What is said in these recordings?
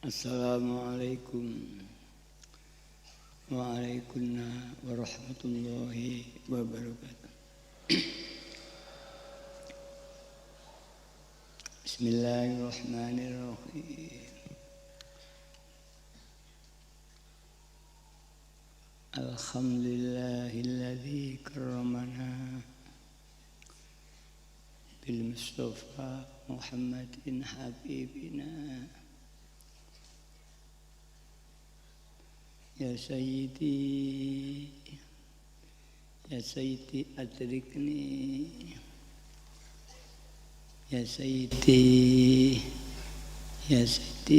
Assalamualaikum warahmatullahi wabarakatuh. Bismillahirrahmanirrahim. Alhamdulillahilladzi karramana bil Mustafa Muhammadin habibina. Ya Sayyidi adrikni. Ya Sayyidi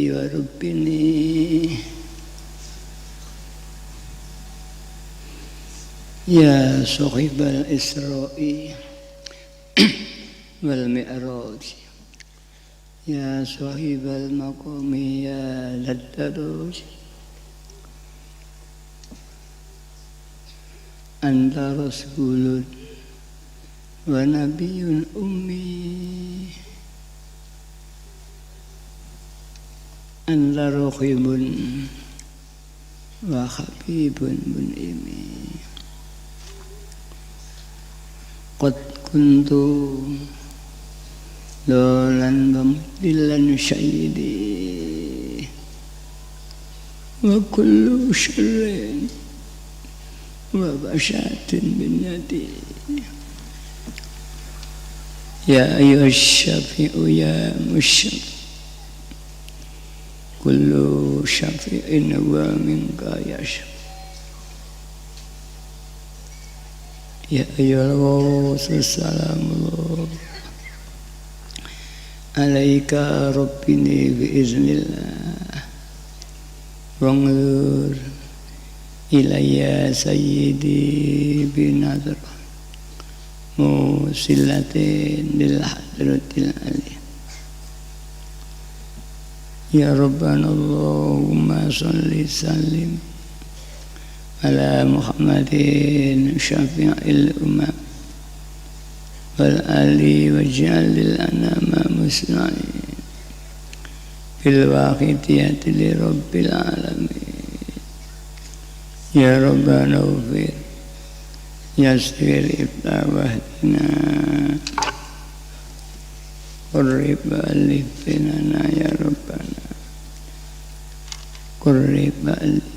wa Rabbini. Ya sahibal Isra'i wal Mi'raj. Ya sahibal maqami ya laddaruj. Anta rasulun wa nabiyyun ummi. Anta rakhibun wa habibun mun'imi. Qad kuntu dolan bamdilan syahidi wa kullu syarrin wa basyatin bin yadi. Ya ayyuhas syafi'u ya musyafi' kullu syafi'in wa minka ya syafi'. Ya ayyuhal ghawsu salamullah alaika rabbini biiznillah wangur ilayya sayyidi binadr musilatin lil hadratil aliyah. Ya Rabbana Allahumma salli sallim ala Muhammadin syafi'il umam wal ali waj'alil anama muslimin bil waqitiyati li rabbil alamin. Ya Rabbana ufir yasir ibta wahdina qurrib alif binana ya Rabbana qurrib alif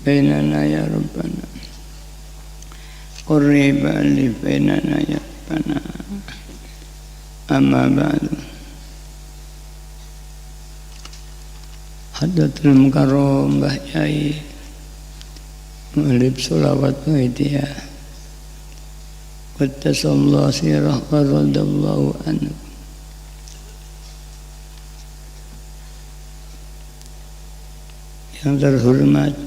binana ya Rabbana qurrib alif binana ya Rabbana. Amma ba'du. Hadratul Mukarram Mbah Yai Mu'alib Sholawat Wa'idiyah Qattasallahu sirah wa radallahu anhu. Yang terhormat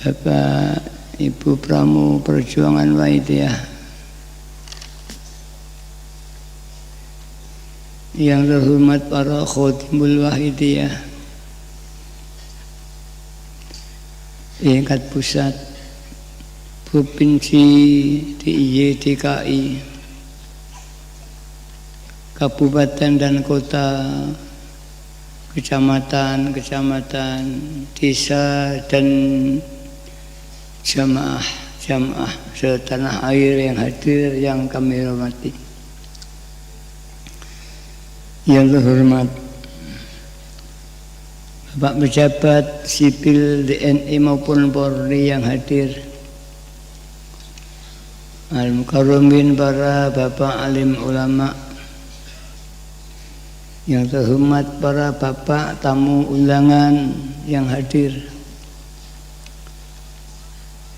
Bapak Ibu Pramu Perjuangan Wa'idiyah, yang terhormat para khotimul Wa'idiyah tingkat pusat, provinsi, DIY, DKI, kabupaten dan kota, kecamatan, desa dan jamaah setanah air yang hadir yang kami hormati. Yang terhormat Bapak pejabat sipil TNI maupun Polri yang hadir, al-mukarramin para bapak alim ulama, yang terhormat para bapak tamu undangan yang hadir,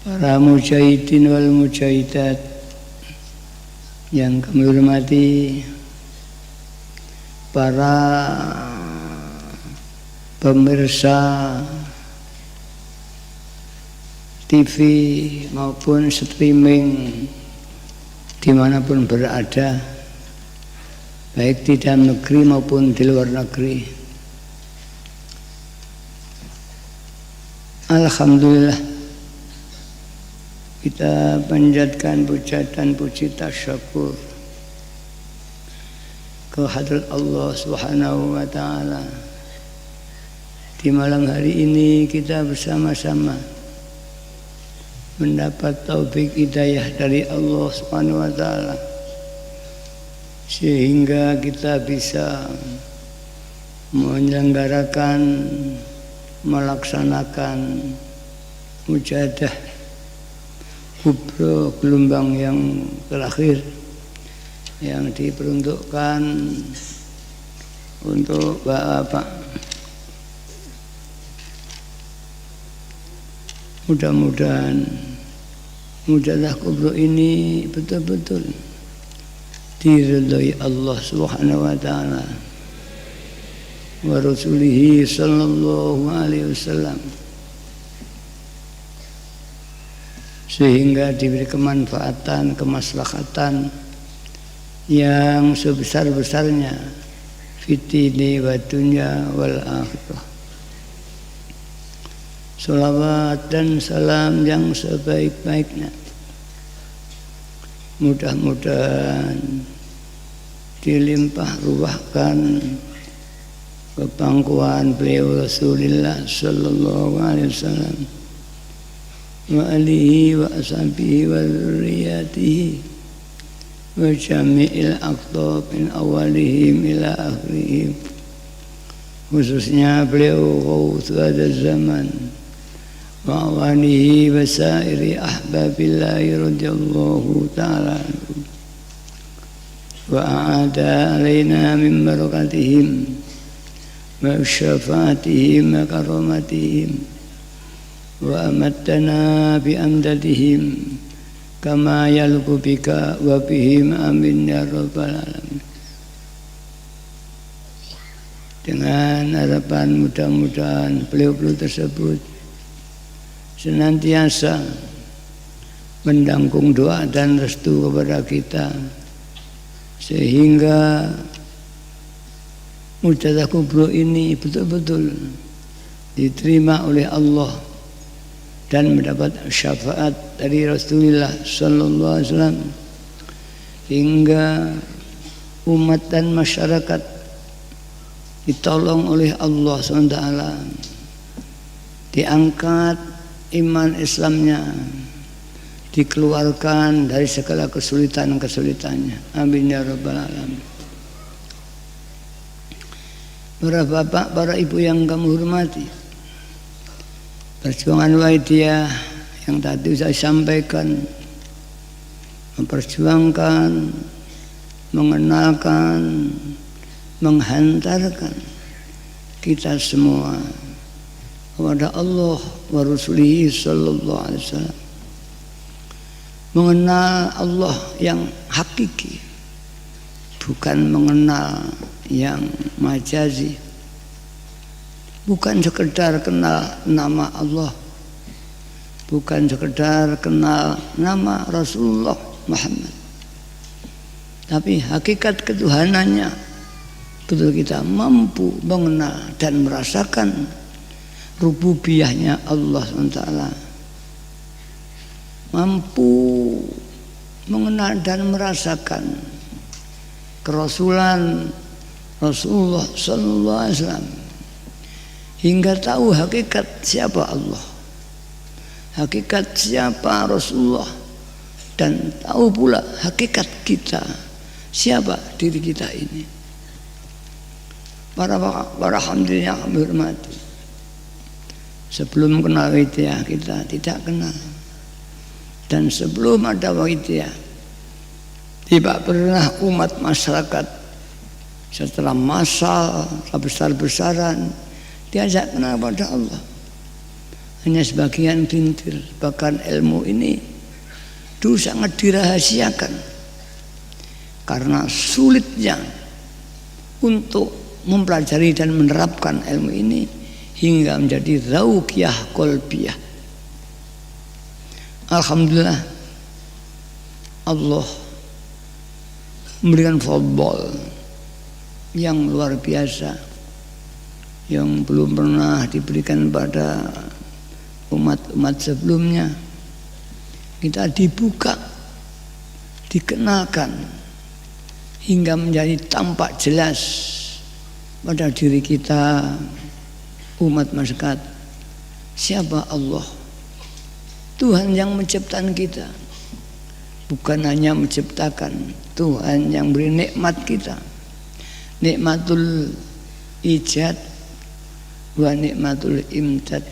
para mujahidin wal mujahidat yang kami hormati, para pemirsa TV maupun streaming dimanapun berada, baik di dalam negeri maupun di luar negeri. Alhamdulillah, kita panjatkan puja dan puji tasyakur ke hadrat Allah Subhanahu wa taala. Di malam hari ini kita bersama-sama mendapat taufik hidayah dari Allah Subhanahu wa taala sehingga kita bisa menyelenggarakan, melaksanakan mujahadah kubra gelombang yang terakhir yang diperuntukkan untuk Bapak. Mudah-mudahan mujahadah kubra ini betul-betul diridhai Allah Subhanahu wa taala wa rasulihi sallallahu alaihi wasallam, sehingga diberi kemanfaatan, kemaslahatan yang sebesar-besarnya fitini wa dunya wal akhirah. Salawat dan salam yang sebaik-baiknya mudah-mudahan dilimpah ruahkan ke pangkuan beliau Rasulullah sallallahu alaihi wasallam wa alihi wa ashabihi wa dzurriyyatihi wa jami'il aqtab min awalihim ila akhirihim, khususnya beliau Ghaus adzal zaman wa awanihi wa sairi ahbabillahi radhiyallahu ta'ala wa a'ada alaina min barakatihim wa syafaatihim wa karamatihim wa amattana bi amdadihim kama yalqu bika wa bihim amin ya rabbal alamin. Dengan harapan mudah-mudahan beliau-beliau tersebut senantiasa mendangkung doa dan restu kepada kita sehingga mujahadah kubra ini betul-betul diterima oleh Allah dan mendapat syafaat dari Rasulullah sallallahu alaihi wasallam, hingga umat dan masyarakat ditolong oleh Allah SWT, diangkat iman Islamnya, dikeluarkan dari segala kesulitan-kesulitannya. Amin ya rabbal alamin. Para bapak, para ibu yang kami hormati, perjuangan Waidiyah yang tadi saya sampaikan memperjuangkan, mengenalkan, menghantarkan kita semua kepada Allah wa Rasulihi sallallahu alaihi wasallam, mengenal Allah yang hakiki, bukan mengenal yang majazi, bukan sekedar kenal nama Allah, bukan sekedar kenal nama Rasulullah Muhammad, tapi hakikat ketuhanannya betul kita mampu mengenal dan merasakan rububiyahnya Allah SWT, mampu mengenal dan merasakan kerasulan Rasulullah sallallahu alaihi wasallam, hingga tahu hakikat siapa Allah, hakikat siapa Rasulullah, dan tahu pula hakikat kita, siapa diri kita ini. Para alhamdulillah kami hormati, sebelum kenal Waidiyah kita tidak kenal, dan sebelum ada Waidiyah tidak pernah umat masyarakat setelah massal besar-besaran diajak kenal pada Allah. Hanya sebagian bintir, bahkan ilmu ini dulu sangat dirahasiakan karena sulitnya untuk mempelajari dan menerapkan ilmu ini hingga menjadi zauqiyah qalbiyah. Alhamdulillah Allah memberikan fadl yang luar biasa yang belum pernah diberikan pada umat-umat sebelumnya. Kita dibuka, dikenalkan hingga menjadi tampak jelas pada diri kita umat masyarakat siapa Allah, Tuhan yang menciptakan kita, bukan hanya menciptakan, Tuhan yang beri nikmat kita, nikmatul ijad wa nikmatul imdad.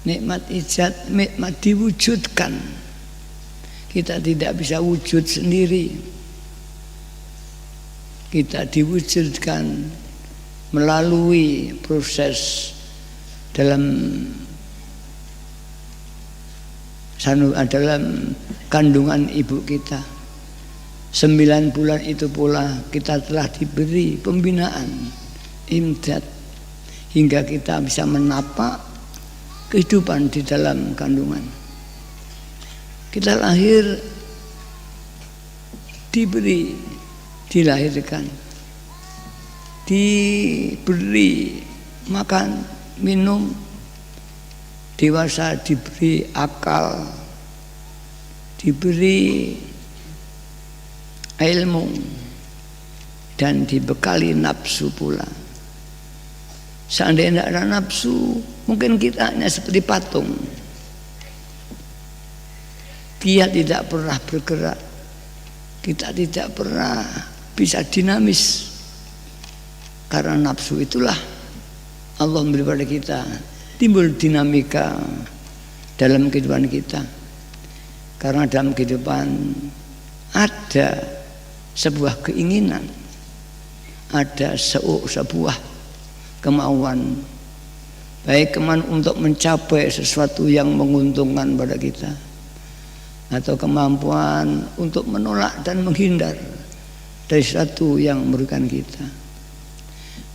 Nikmat ijad, nikmat diwujudkan. Kita tidak bisa wujud sendiri, kita diwujudkan melalui proses dalam kandungan ibu kita. 9 bulan itu pula kita telah diberi pembinaan imdad hingga kita bisa menapak kehidupan di dalam kandungan. Kita lahir, dilahirkan, diberi makan, minum, dewasa diberi akal, diberi ilmu, dan dibekali nafsu pula. Seandainya tidak ada nafsu, mungkin kita hanya seperti patung. Dia tidak pernah bergerak, kita tidak pernah bisa dinamis. Karena nafsu itulah Allah memberi pada kita timbul dinamika dalam kehidupan kita. Karena dalam kehidupan ada sebuah keinginan, ada sebuah kemauan, baik kemauan untuk mencapai sesuatu yang menguntungkan pada kita, atau kemampuan untuk menolak dan menghindar dari sesuatu yang merugikan kita.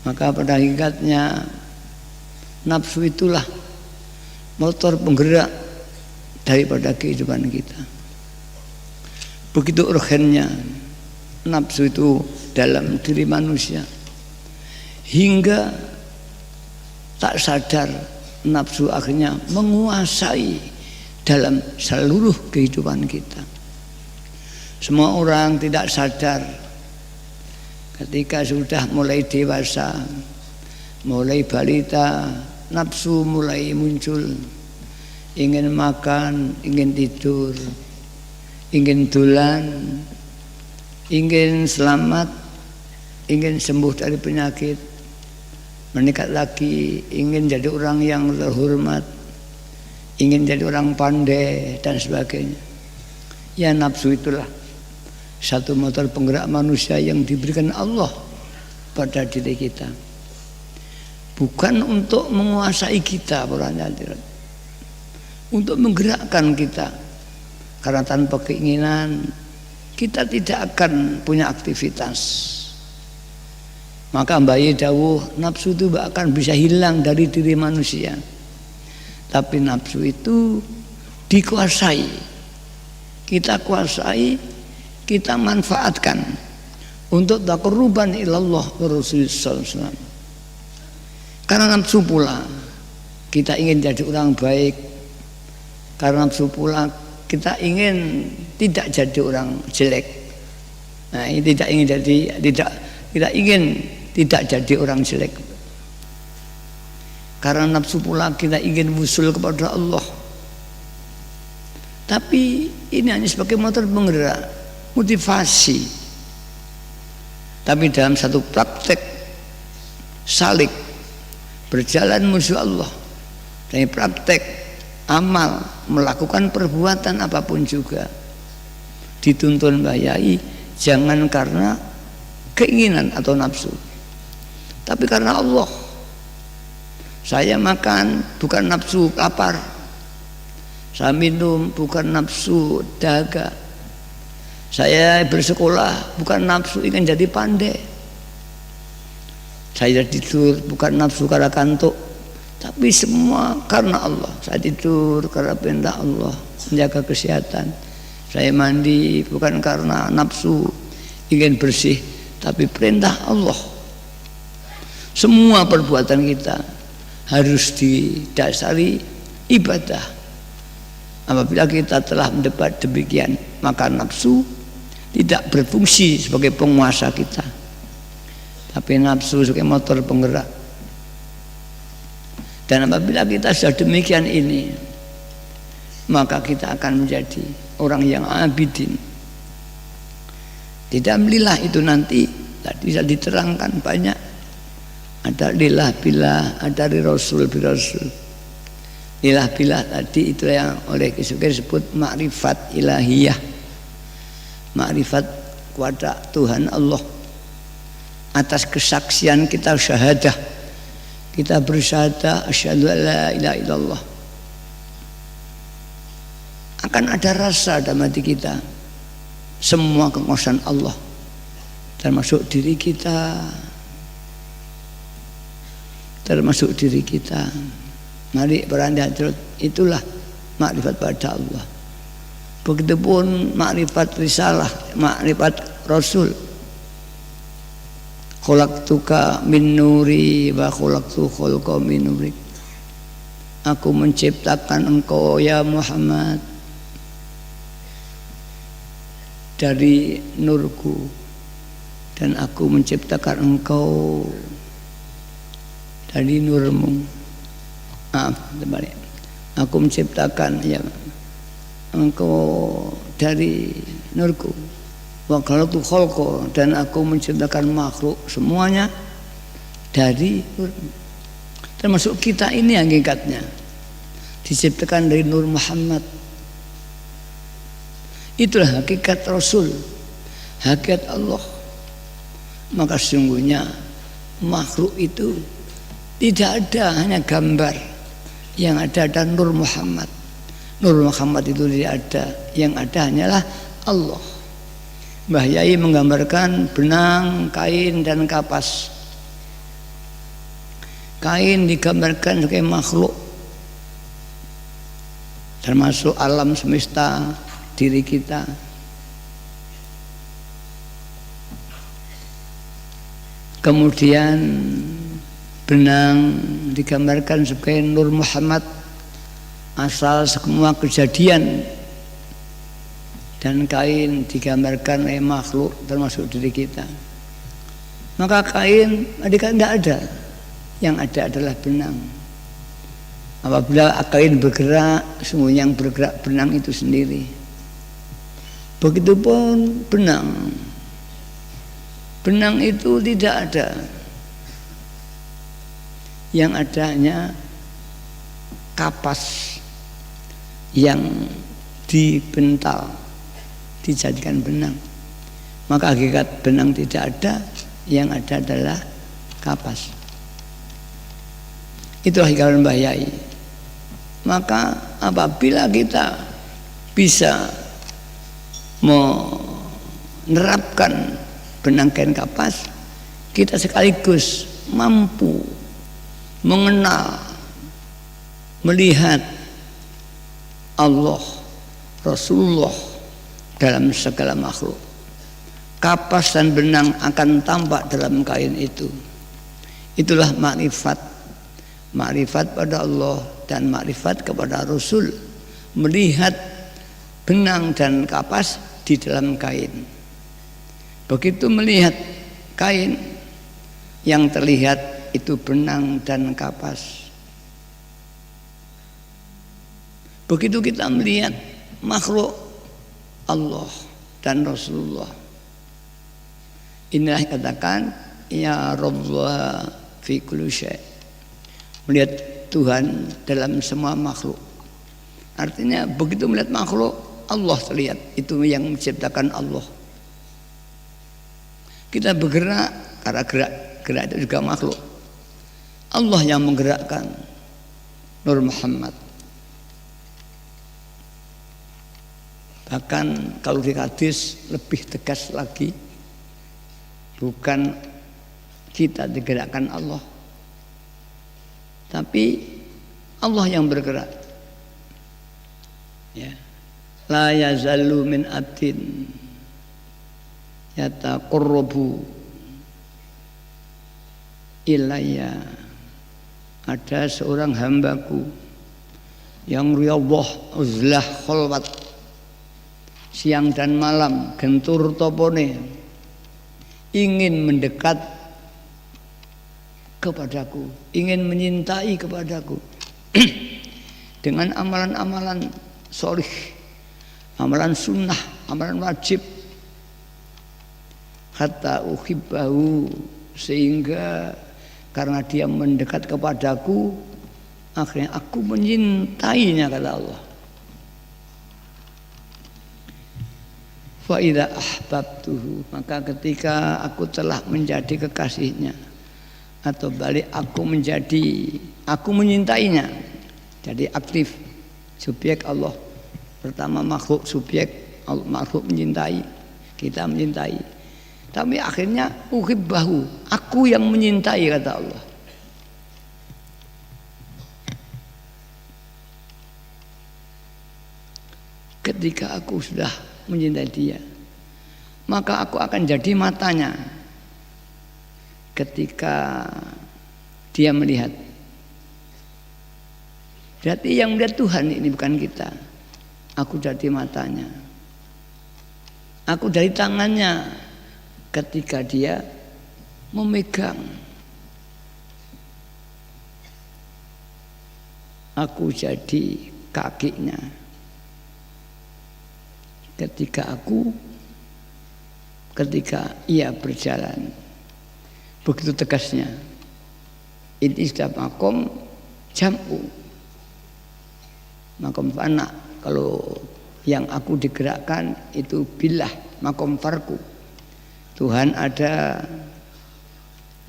Maka pada hakikatnya nafsu itulah motor penggerak daripada kehidupan kita. Begitu urgennya nafsu itu dalam diri manusia, hingga tak sadar nafsu akhirnya menguasai dalam seluruh kehidupan kita. Semua orang tidak sadar ketika sudah mulai dewasa, mulai balita, nafsu mulai muncul, ingin makan, ingin tidur, ingin dolan, ingin selamat, ingin sembuh dari penyakit, menikah lagi, ingin jadi orang yang terhormat, ingin jadi orang pandai dan sebagainya. Ya, nafsu itulah satu motor penggerak manusia yang diberikan Allah pada diri kita, bukan untuk menguasai kita, untuk menggerakkan kita. Karena tanpa keinginan kita tidak akan punya aktivitas. Maka Mbaye dawuh nafsu itu akan bisa hilang dari diri manusia, tapi nafsu itu dikuasai, kita kuasai, kita manfaatkan untuk taqarruban ilallah wa Rasulullah sallallahu alaihi wasallam. Karena nafsu pula kita ingin jadi orang baik, karena nafsu pula kita ingin tidak jadi orang jelek. Nah, ini tidak ingin tidak jadi orang jelek. Karena nafsu pula kita ingin wusul kepada Allah. Tapi ini hanya sebagai motor penggerak, motivasi. Tapi dalam satu praktek salik berjalan menuju Allah, dari praktek amal melakukan perbuatan apapun juga dituntun Yai, jangan karena keinginan atau nafsu, tapi karena Allah. Saya makan bukan nafsu lapar, saya minum bukan nafsu dahaga, saya bersekolah bukan nafsu ingin jadi pandai, saya tidur bukan nafsu karena kantuk, tapi semua karena Allah. Saya tidur karena perintah Allah, menjaga kesehatan. Saya mandi bukan karena nafsu ingin bersih, tapi perintah Allah. Semua perbuatan kita harus didasari ibadah. Apabila kita telah mendapat demikian, maka nafsu tidak berfungsi sebagai penguasa kita, tapi nafsu sebagai motor penggerak. Dan apabila kita sudah demikian ini, maka kita akan menjadi orang yang abidin. Di dalam lillah itu nanti tadi sudah diterangkan banyak. Ada lillah billah, ada li rasul bi rasul. Lillah billah tadi itu yang oleh Kisukir disebut makrifat ilahiyah, makrifat kepada Tuhan Allah. Atas kesaksian kita syahadah, kita bersyahadah asyhadu alla ilaha illallah, akan ada rasa dalam hati kita semua kekuasaan Allah termasuk diri kita, termasuk diri kita. Mari berandai itulah makrifat pada Allah. Begitupun makrifat risalah, makrifat Rasul. Khalaqtuka min nuri wa khalaqtu khalqa min nuri. Aku menciptakan engkau ya Muhammad dari nurku, dan aku menciptakan engkau dari nurmu. Terbalik. Aku menciptakan ya engkau dari nurku, wa khalaqtu khalqa, dan aku menciptakan makhluk semuanya dari nurmu. Termasuk kita ini hakikatnya diciptakan dari nur Muhammad. Itulah hakikat Rasul, hakikat Allah. Maka sesungguhnya makhluk itu tidak ada hanya gambar, yang ada nur Muhammad. Nur Muhammad itu tidak ada, yang ada hanyalah Allah. Mbah Yai menggambarkan benang, kain dan kapas. Kain digambarkan sebagai makhluk, termasuk alam semesta, diri kita. Kemudian benang digambarkan sebagai nur Muhammad, asal semua kejadian, dan kain digambarkan oleh makhluk termasuk diri kita. Maka kain tidak ada, yang ada adalah benang. Apabila kain bergerak, semua yang bergerak benang itu sendiri. Begitupun benang, benang itu tidak ada, yang adanya kapas yang dibental dijadikan benang. Maka hakikat benang tidak ada, yang ada adalah kapas. Itulah hakikat Mbah Yai. Maka apabila kita bisa menerapkan benang kain kapas, kita sekaligus mampu mengenal, melihat Allah, Rasulullah dalam segala makhluk. Kapas dan benang akan tampak dalam kain itu. Itulah makrifat, makrifat pada Allah dan makrifat kepada Rasul. Melihat benang dan kapas di dalam kain. Begitu melihat kain, yang terlihat itu benang dan kapas. Begitu kita melihat makhluk Allah dan Rasulullah, inilah katakan ya Rabbah fi kulli syai', melihat Tuhan dalam semua makhluk. Artinya begitu melihat makhluk, Allah terlihat, itu yang menciptakan Allah. Kita bergerak, karena gerak itu juga makhluk. Allah yang menggerakkan Nur Muhammad. Bahkan kalau di hadis lebih tegas lagi, bukan kita digerakkan Allah, tapi Allah yang bergerak. Ya. La yazalu min abdin yataqarrabu ilayya. Ada seorang hambaku yang riyadhah uzlah khalwat, siang dan malam gentur topone ingin mendekat kepadaku, ingin menyintai kepadaku dengan amalan-amalan solih, amalan sunnah, amalan wajib, hatta uhibbahu, sehingga karena dia mendekat kepadaku akhirnya aku menyintainya, kata Allah. Fa idza ahbabtuhu, maka ketika aku telah menjadi kekasihnya, atau balik aku menyintainya. Jadi aktif, subjek Allah pertama, makhluk subjek, makhluk mencintai, kita mencintai. Tapi akhirnya uhibbahu, aku yang menyintai, kata Allah. Ketika aku sudah mencintai dia, maka aku akan jadi matanya ketika dia melihat. Berarti yang melihat Tuhan ini bukan kita. Aku jadi matanya, aku dari tangannya ketika dia memegang. Aku jadi kakinya ketika ia berjalan. Begitu tegasnya. Ini sudah makom jam'u, makom fana. Kalau yang aku digerakkan itu billah, makom farku. Tuhan ada,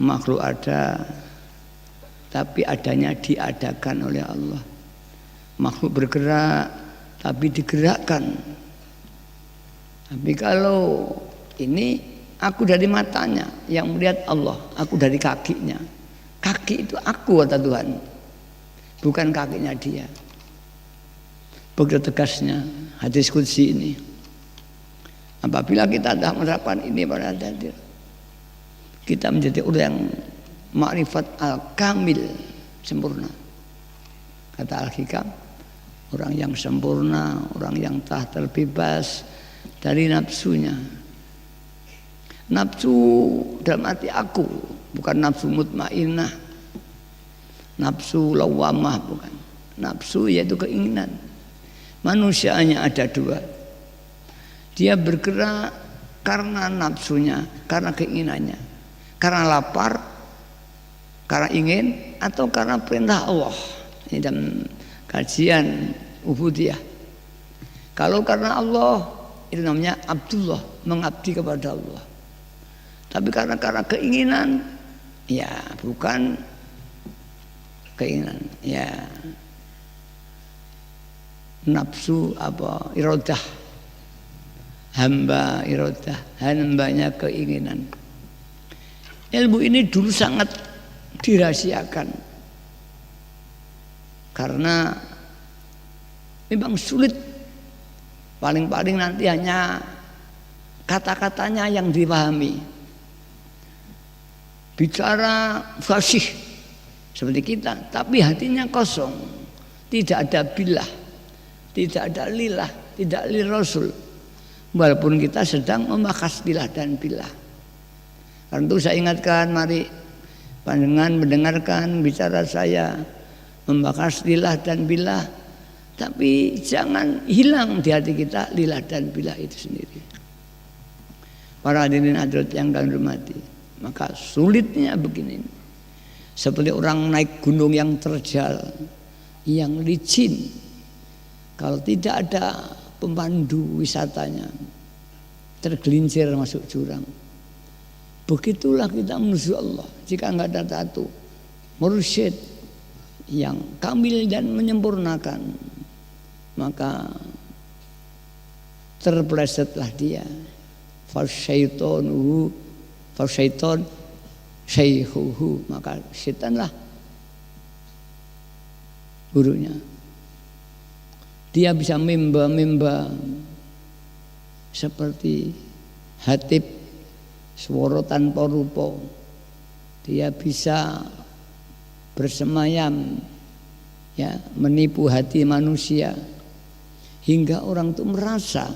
makhluk ada, tapi adanya diadakan oleh Allah. Makhluk bergerak tapi digerakkan. Tapi kalau ini aku dari matanya yang melihat Allah, aku dari kakinya. Kaki itu aku, kata Tuhan, bukan kakinya dia. Begitu tegasnya hadis qudsi ini. Apabila kita dah menerapkan ini pada diri, kita menjadi orang yang ma'rifat al-kamil, sempurna. Kata Al-Hikam, orang yang sempurna, orang yang telah terbebas dari nafsunya. Nafsu dalam arti aku, bukan nafsu mutmainnah, nafsu lawamah, bukan. Nafsu yaitu keinginan. Manusia hanya ada dua. Dia bergerak karena nafsunya, karena keinginannya, karena lapar, karena ingin, atau karena perintah Allah. Ini dalam kajian ubudiyah. Kalau karena Allah, itu namanya Abdullah, mengabdi kepada Allah. Tapi karena keinginan, ya bukan keinginan, ya nafsu apa, iradah, hamba iradah, hambanya keinginan. Ilmu ini dulu sangat dirahasiakan karena memang sulit. Paling-paling nanti hanya kata-katanya yang dipahami. Bicara fasih seperti kita, tapi hatinya kosong. Tidak ada billah, tidak ada lillah, tidak lirasul. Walaupun kita sedang memakas lillah dan billah. Karena itu saya ingatkan, mari panjenengan mendengarkan bicara saya, memakas lillah dan billah. Tapi jangan hilang di hati kita lillah dan billah itu sendiri. Para hadirin hadirat yang kami hormati, maka sulitnya begini. Seperti orang naik gunung yang terjal, yang licin. Kalau tidak ada pemandu wisatanya, tergelincir masuk jurang. Begitulah kita menuju Allah. Jika enggak ada satu mursyid yang kamil dan menyempurnakan, maka terpelesetlah dia. Fasyaiton syaihuhu, maka setanlah gurunya. Dia bisa mimba seperti Hatib swara tanpa rupa. Dia bisa bersemayam, ya, menipu hati manusia hingga orang itu merasa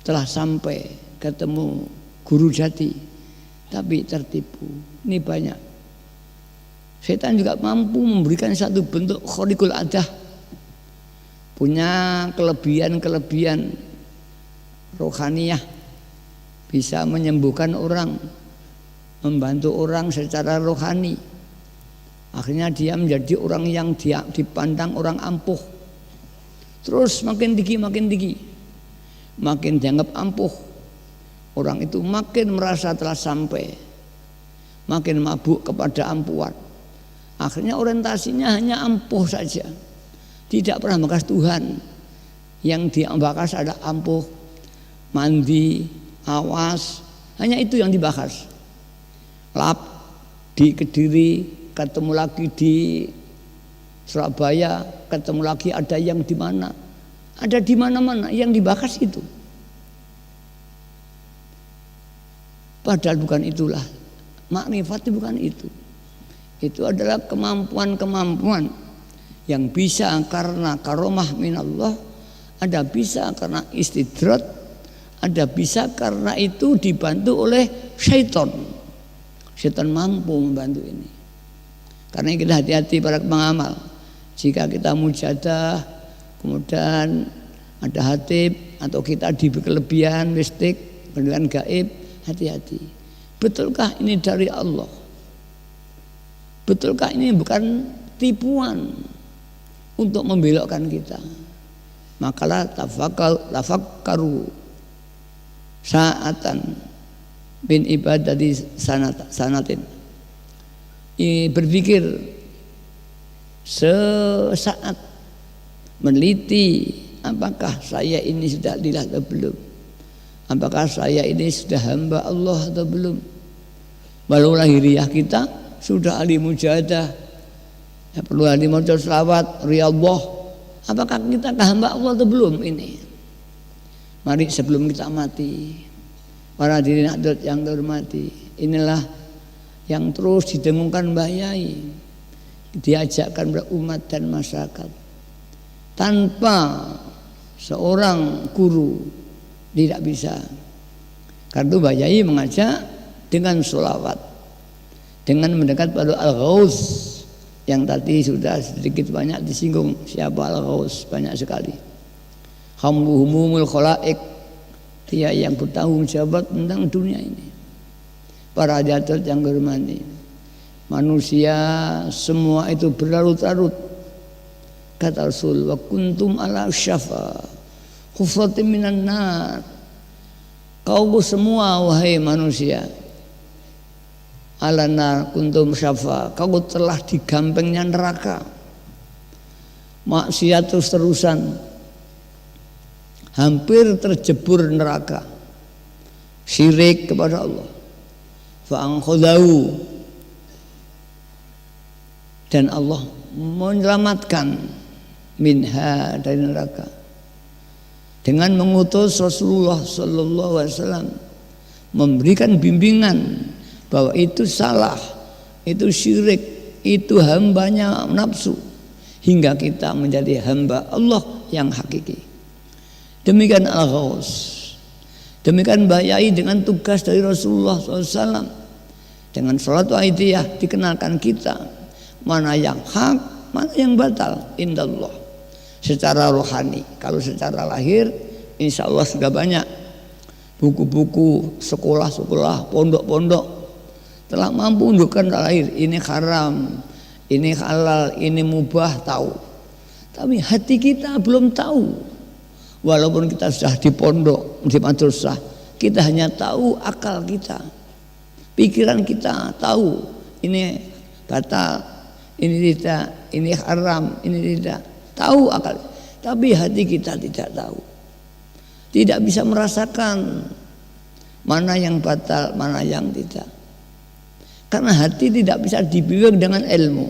telah sampai ketemu guru jati, tapi tertipu. Ini banyak. Setan juga mampu memberikan satu bentuk khariqul adah, punya kelebihan-kelebihan rohaniyah, bisa menyembuhkan orang, membantu orang secara rohani. Akhirnya dia menjadi orang yang dia dipandang orang ampuh. Terus makin tinggi, makin dianggap ampuh. Orang itu makin merasa telah sampai, makin mabuk kepada ampuhan. Akhirnya orientasinya hanya ampuh saja, tidak pernah membahas Tuhan. Yang dibahas ada ampuh, mandi, awas, hanya itu yang dibahas. Lap di Kediri, ketemu lagi di Surabaya, ketemu lagi ada yang di mana, ada di mana-mana yang dibahas itu. Padahal bukan itulah, makrifat itu bukan itu. Itu adalah kemampuan-kemampuan yang bisa karena karomah minallah, ada bisa karena istidrat, ada bisa karena itu dibantu oleh syaitan. Syaitan mampu membantu ini. Karena kita hati-hati para pengamal. Jika kita mujadah, kemudian ada hatib atau kita diberi kelebihan mistik, kelebihan gaib, hati-hati. Betulkah ini dari Allah? Betulkah ini bukan tipuan untuk membelokkan kita? Makalah tafakkaru sa'atan bin ibadati sanatin. Berpikir sesaat, meneliti apakah saya ini sudah lillah atau belum, apakah saya ini sudah hamba Allah atau belum. Walau lahiriah kita sudah ahli mujahadah, ya perlu ahli maca selawat riyadhah, apakah kita hamba Allah atau belum ini. Mari sebelum kita mati, para hadirin hadirat yang terhormati, inilah yang terus didengungkan Mbah Yai, diajakkan kepada umat dan masyarakat. Tanpa seorang guru tidak bisa. Karena Mbah Yai mengajak dengan sholawat, dengan mendekat pada Al-Ghaus yang tadi sudah sedikit banyak disinggung. Siapa Al-Ghaus? Banyak sekali. Hamluhumul khalaik, dia yang bertanggung jawab tentang dunia ini. Para hadirat yang hormati, manusia semua itu berlarut-larut. Kata Rasul, wa kuntum ala syafa hufratin minan nar. Kau semua wahai manusia, ala nar kuntum syafa, kau telah di gampingnya neraka. Maksiat terus-terusan, hampir terjebur neraka. Syirik kepada Allah. Fa'angkhodau, dan Allah menyelamatkan minha dari neraka dengan mengutus Rasulullah Sallallahu Alaihi Wasallam, memberikan bimbingan bahwa itu salah, itu syirik, itu hambanya nafsu, hingga kita menjadi hamba Allah yang hakiki. Demikian Al-Ghaus. Demikian Mbah Yai dengan tugas dari Rasulullah SAW, dengan salat aidiyah dikenalkan kita mana yang hak, mana yang batal indallah secara rohani. Kalau secara lahir insya Allah sudah banyak buku-buku, sekolah-sekolah, pondok-pondok telah mampu menunjukkan lahir ini haram, ini halal, ini mubah, tahu. Tapi hati kita belum tahu. Walaupun kita sudah di pondok, di madrasah, kita hanya tahu akal kita, pikiran kita tahu ini batal, ini tidak, ini haram, ini tidak, tahu akal. Tapi hati kita tidak tahu, tidak bisa merasakan mana yang batal, mana yang tidak. Karena hati tidak bisa dibimbing dengan ilmu.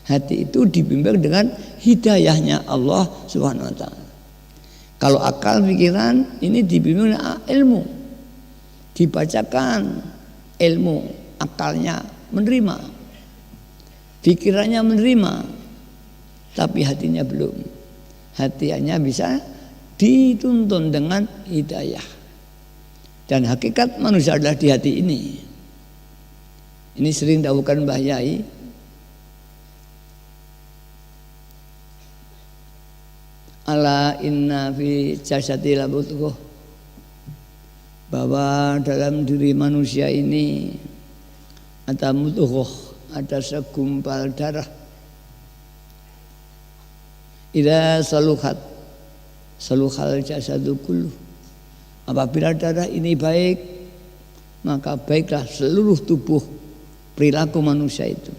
Hati itu dibimbing dengan hidayahnya Allah Subhanahu Wa Taala. Kalau akal pikiran ini dibimbing ilmu, dibacakan ilmu, akalnya menerima, pikirannya menerima, tapi hatinya belum. Hati hanya bisa dituntun dengan hidayah. Dan hakikat manusia adalah di hati ini. Ini sering dawuhkan Mbah Yai. Ala inna fi jasadi labuthuh, bahwa dalam diri manusia ini ada mudghah, ada segumpal darah. Idza saluhal jasadu kullu. Apabila darah ini baik, maka baiklah seluruh tubuh perilaku manusia itu.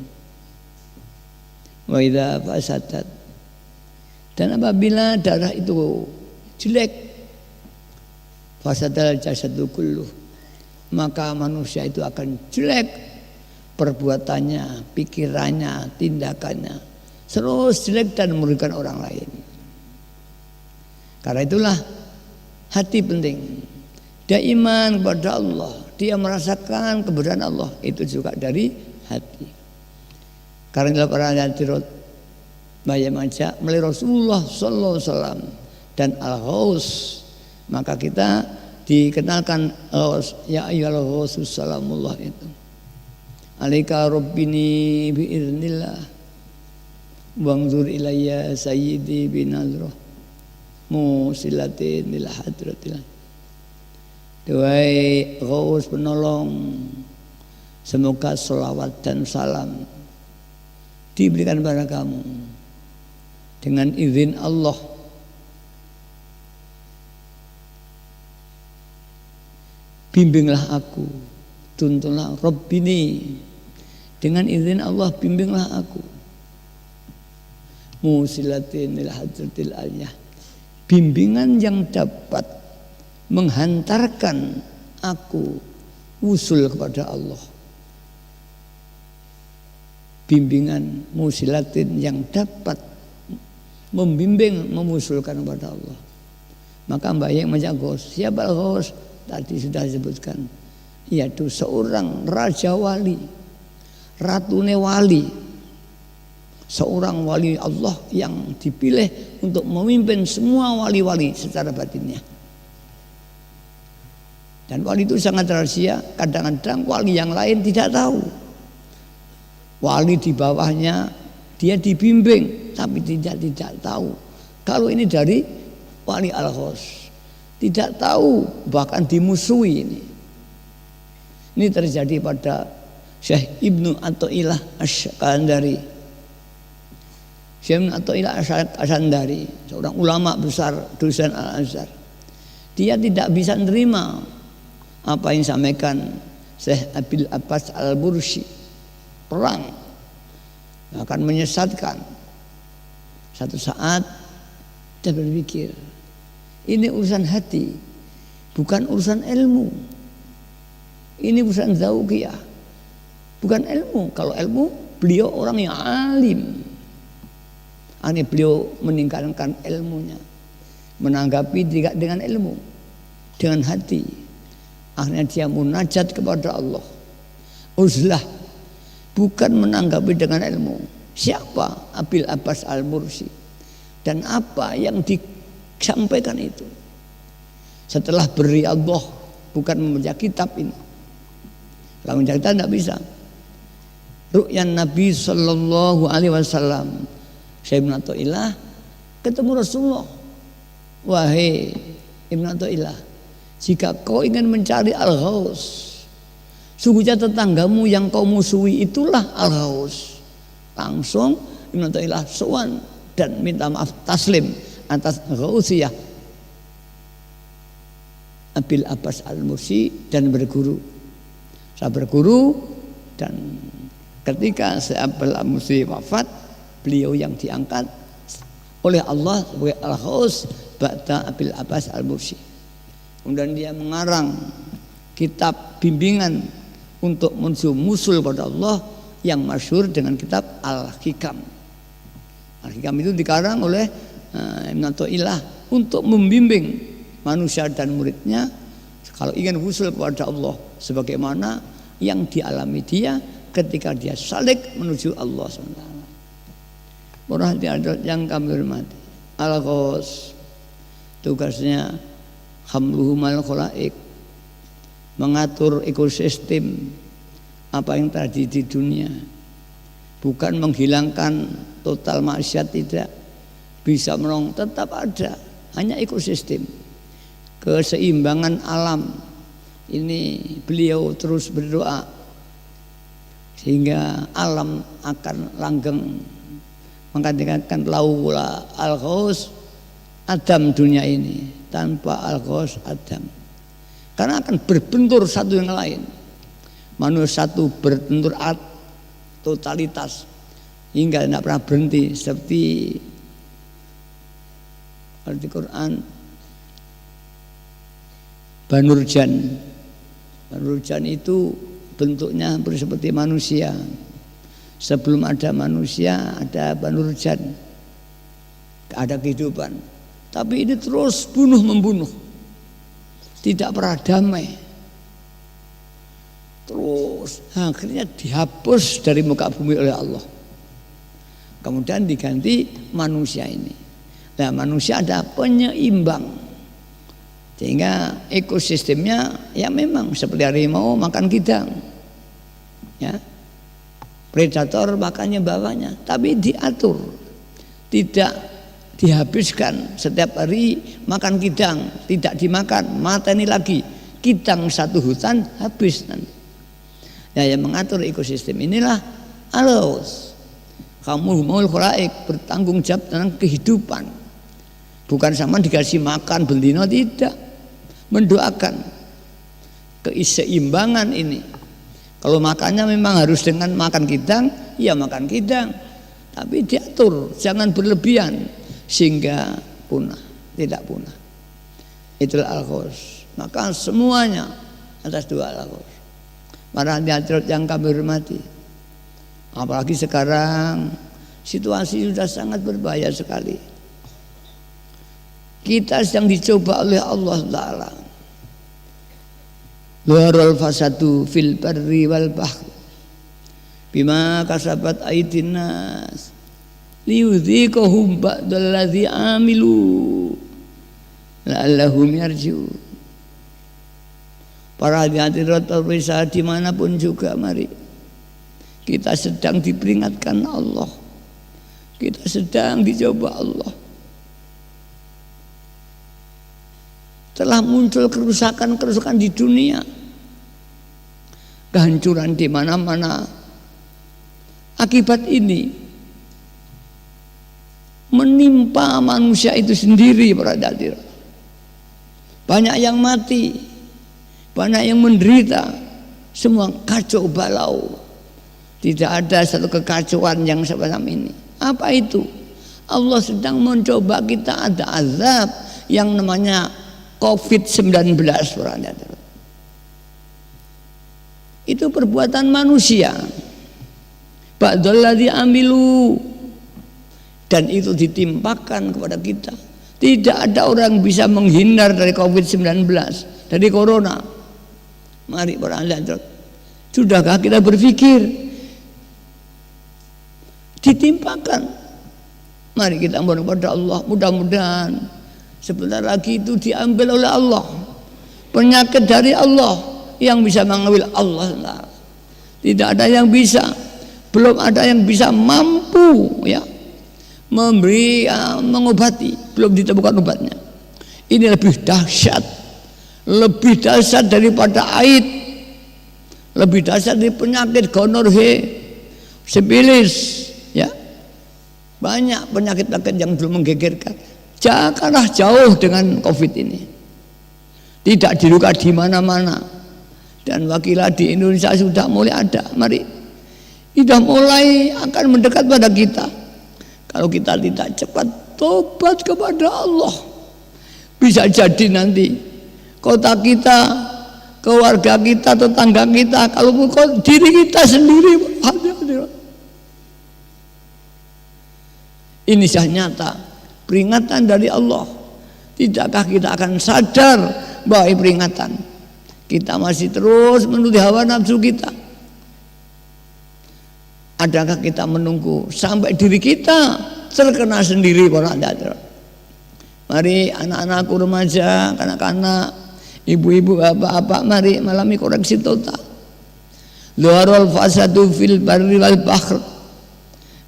Wa idza fasadat, dan apabila darah itu jelek, fasadal jasadu kullu, maka manusia itu akan jelek perbuatannya, pikirannya, tindakannya, terus jelek dan merugikan orang lain. Karena itulah hati penting. Dia iman kepada Allah, dia merasakan keberadaan Allah, itu juga dari hati. Karena para hadirat banyak macam melalui Rasulullah sallallahu alaihi wasallam dan al-ghaus, maka kita dikenalkan ghaus, ya ayyuhal ghausus salamullah itu. Alaika rabbini bi idznillah wanzur ilayya sayyidi binazrah musilatin lil hadratil. Duhai ghaus penolong, semoga selawat dan salam diberikan kepada kamu dengan izin Allah. Bimbinglah aku, tuntunlah Rabbini, dengan izin Allah bimbinglah aku. Musilatin lil hadratil aliyah, bimbingan yang dapat menghantarkan aku usul kepada Allah. Bimbingan musilatin yang dapat membimbing, memusulkan kepada Allah. Maka Mbak yang macam Ghaus, siapa Ghaus? Tadi sudah disebutkan, yaitu seorang raja wali, ratune wali, seorang wali Allah yang dipilih untuk memimpin semua wali-wali secara batinnya. Dan wali itu sangat rahasia, kadang-kadang wali yang lain tidak tahu. Wali di bawahnya dia dibimbing, tapi tidak tahu kalau ini dari wali al-Ghaus. Tidak tahu, bahkan dimusuhi ini. Ini terjadi pada Syekh Ibnu Athaillah Asy-Syakandari. Syekh Ibnu Athaillah Asy-Syakandari, seorang ulama besar dosen Al-Azhar. Dia tidak bisa menerima apa yang disampaikan Syekh Abil Abbas Al-Bursi. Perang akan menyesatkan. Satu saat dia berpikir, ini urusan hati, bukan urusan ilmu. Ini urusan zauqiyah, bukan ilmu. Kalau ilmu, beliau orang yang alim. Ini beliau meningkatkan ilmunya, menanggapi tidak dengan ilmu, dengan hati. Akhirnya dia munajat kepada Allah. Uzlah, bukan menanggapi dengan ilmu. Siapa Abil Abbas Al-Mursi dan apa yang disampaikan itu? Setelah beriadah, bukan membaca kitab ini. Kalau membaca kitab tidak bisa. Ru'yan Nabi sallallahu alaihi wasallam, Syekh Ibnu Athaillah ketemu Rasulullah. Wahai Ibnu Athaillah, jika kau ingin mencari Al-Ghaus, sungguhnya tetanggamu yang kau musuhi itulah Al-Ghaus. Langsung Ibnu Athaillah sowan dan minta maaf taslim atas Ghausiyah Abil Abbas Al-Mursi dan berguru. Saya berguru, dan ketika Syekh Abil Al-Mursi wafat, beliau yang diangkat oleh Allah sebagai Al-Ghaus ba'da Abil Abbas Al-Mursi. Kemudian dia mengarang kitab bimbingan untuk menuju musul pada Allah yang masyhur dengan kitab Al-Hikam. Al-Hikam itu dikarang oleh Ibnu Athaillah untuk membimbing manusia dan muridnya kalau ingin usul kepada Allah sebagaimana yang dialami dia ketika dia salik menuju Allah SWT. Para hadirin yang kami hormati, Al-Ghaus tugasnya hamluhumal khalaik, mengatur ekosistem apa yang terjadi di dunia, bukan menghilangkan total maksiat, tidak bisa menolong, tetap ada, hanya ekosistem, keseimbangan alam ini beliau terus berdoa sehingga alam akan langgeng. Mengatakan laula al-ghaus adam, dunia ini tanpa al-ghaus adam, karena akan berbentur satu yang lain. Manusia satu berbentur totalitas hingga tidak pernah berhenti, seperti di Quran Banurjan. Banurjan itu bentuknya hampir seperti manusia. Sebelum ada manusia ada Banurjan, ada kehidupan, tapi ini terus bunuh membunuh, tidak pernah damai. Terus akhirnya dihapus dari muka bumi oleh Allah, kemudian diganti manusia ini. Nah, manusia ada penyeimbang sehingga ekosistemnya ya memang seperti harimau makan kidang, ya, predator makannya bawahnya, tapi diatur, tidak dihabiskan. Setiap hari makan kidang, tidak dimakan, mateni lagi, kidang satu hutan habis nanti. Ya, yang mengatur ekosistem inilah Allah. Kamu mau khalaik, bertanggung jawab tentang kehidupan, bukan sama dikasih makan bendino, tidak, mendoakan keseimbangan ini. Kalau makannya memang harus dengan makan kidang, ya makan kidang, tapi diatur, jangan berlebihan sehingga punah, tidak punah. Itulah al-ghaus. Maka semuanya atas dua al-ghaus. Para hadirat yang kami hormati, apalagi sekarang situasi sudah sangat berbahaya sekali. Kita sedang dicoba oleh Allah Ta'ala. Luarul fasadu fil barri wal bahri bima kasabat aydin nas liyudhiqahum ba'dalladzi amilu la'allahum yarji'un. Para hadirat terpisah dimanapun juga, mari kita sedang diperingatkan Allah, kita sedang dicoba Allah. Telah muncul kerusakan-kerusakan di dunia, kehancuran di mana-mana. Akibat ini menimpa manusia itu sendiri, para hadirin. Banyak yang mati, banyak yang menderita, semua kacau balau. Tidak ada satu kekacauan yang semacam ini. Apa itu? Allah sedang mencoba kita, ada azab yang namanya COVID-19. Itu perbuatan manusia. Ba'dalladzi amilu, dan itu ditimpakan kepada kita. Tidak ada orang bisa menghindar dari COVID-19, dari corona. Mari para hadirat, sudahkah kita berpikir ditimpakan? Mari kita mohon kepada Allah, mudah-mudahan sebentar lagi itu diambil oleh Allah. Penyakit dari Allah, yang bisa mengambil Allah. Tidak ada yang bisa, belum ada yang bisa mampu ya memberi, mengobati, belum ditemukan obatnya. Ini lebih dahsyat, lebih dahsyat daripada AIDS, lebih dahsyat dari penyakit gonorrhea, sifilis, ya. Banyak penyakit-penyakit yang belum menggegerkan. Janganlah jauh dengan COVID ini. Tidak diluka di mana-mana. Dan wakilah di Indonesia sudah mulai ada. Mari, sudah mulai akan mendekat pada kita. Kalau kita tidak cepat tobat kepada Allah, bisa jadi nanti kota kita, keluarga kita, tetangga kita, kalau diri kita sendiri, ini sudah nyata, peringatan dari Allah. Tidakkah kita akan sadar bahwa ini peringatan? Kita masih terus menuruti hawa nafsu kita. Adakah kita menunggu sampai diri kita terkena sendiri, para hadirat? Mari anak-anakku remaja, kanak-kanak, ibu-ibu, bapak-bapak, mari malami koreksi total. Dhaharul fasadu fil barri wal bahr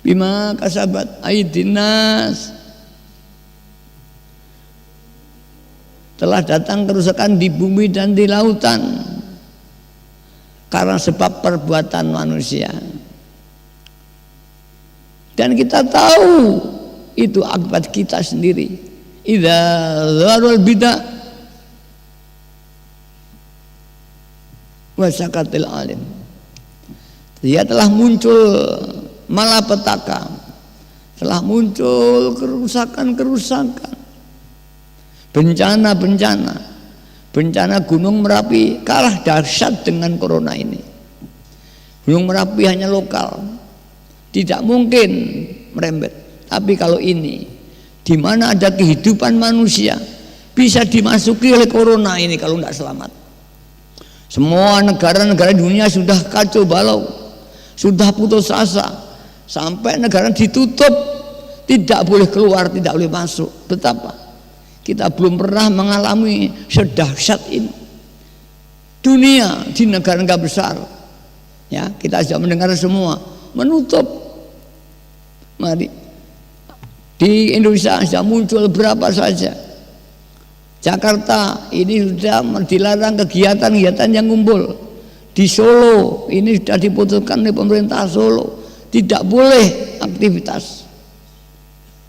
bima kasabat aydin nas. Telah datang kerusakan di bumi dan di lautan karena sebab perbuatan manusia. Dan kita tahu itu akibat kita sendiri. Idza dharul bidah wa sakatil alim. Dia telah muncul malapetaka, telah muncul kerusakan-kerusakan, bencana Gunung Merapi kalah dahsyat dengan corona ini. Gunung Merapi hanya lokal, tidak mungkin merembet. Tapi kalau ini, di mana ada kehidupan manusia, bisa dimasuki oleh corona ini kalau tidak selamat. Semua negara-negara dunia sudah kacau balau, sudah putus asa, sampai negara ditutup, tidak boleh keluar, tidak boleh masuk. Betapa kita belum pernah mengalami sedahsyat ini. Dunia di negara-negara besar, ya kita sudah mendengar semua menutup. Mari di Indonesia sudah muncul berapa saja. Jakarta ini sudah dilarang kegiatan-kegiatan yang kumpul. Di Solo ini sudah diputuskan oleh pemerintah Solo tidak boleh aktivitas.